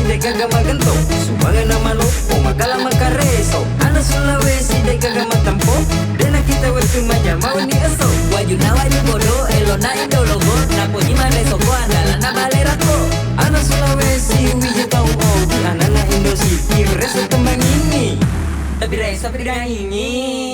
dek kagak maganto Sumbangan nama lo, oh magala makareso Anak Sulawesi dek kagak matampo Dena kita wetu maja mau ni eso Waju nawa ni bodo, elo na indologo Napo jimane soko andala na balera ko Anak Sulawesi wije tau oh Di anak na Indo City reso tembang ini Tapi resa pidang ini